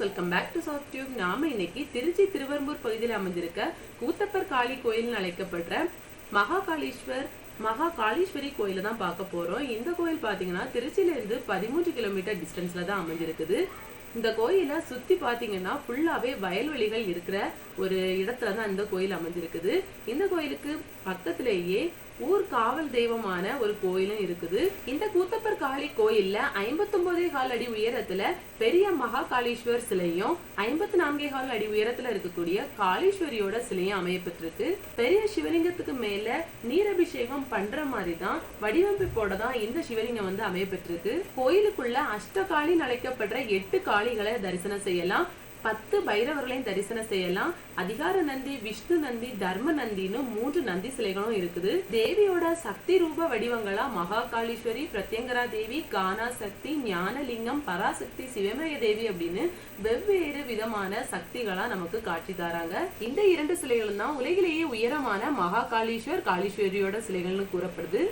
Welcome back to soft tube. நாம இன்னைக்கு திருச்சி திருவெறும்பூர் பகுதியில் அமைஞ்சிருக்க கூத்தப்பர் காளி கோயில்னு அழைக்கப்படுற மகா காளீஸ்வரி கோயில தான் பார்க்க போறோம். இந்த கோயில் பாத்தீங்கன்னா திருச்சியில இருந்து 13 கிலோமீட்டர் டிஸ்டன்ஸ்ல தான் அமைஞ்சிருக்குது. இந்த கோயிலை சுத்தி பாத்தீங்கன்னா ஃபுல்லாவே வயல்வெளிகள் இருக்கிற ஒரு இடத்துல தான் இந்த கோயில் அமைஞ்சிருக்குது. இந்த கோயிலுக்கு பக்கத்திலேயே ஊர் காவல் தெய்வமான ஒரு கோயிலும் இருக்குது. இந்த கூத்தப்பர் காளி கோயில்ல 59.4 அடி உயரத்துல பெரிய மகா காளீஸ்வர் சிலையும் 54.4 அடி உயரத்துல இருக்கக்கூடிய காளீஸ்வரியோட சிலையும் அமையப்பட்டிருக்கு. பெரிய சிவலிங்கத்துக்கு மேல நீரபிஷேகம் பண்ற மாதிரி தான் வடிவமைப்போட தான் இந்த சிவலிங்கம் அமையப்பட்டிருக்கு. கோயிலுக்குள்ள அஷ்டகாளி அழைக்கப்படுற 8 காளிகளை தரிசனம் செய்யலாம். 10 பைரவர்களையும் தரிசனம் செய்யலாம். அதிகார நந்தி, விஷ்ணு நந்தி, தர்ம நந்தின்னு 3 நந்தி சிலைகளும் இருக்குது. தேவியோட சக்தி ரூப வடிவங்களா மகா காளீஸ்வரி, பிரத்யங்கரா தேவி, கானா சக்தி, ஞானலிங்கம், பராசக்தி, சிவமய தேவி அப்படின்னு வெவ்வேறு விதமான சக்திகளா நமக்கு காட்சி தராங்க. இந்த 2 சிலைகளும் தான் உலகிலேயே உயரமான மகா காளீஸ்வர், காளீஸ்வரியோட சிலைகள்னு கூறப்படுது.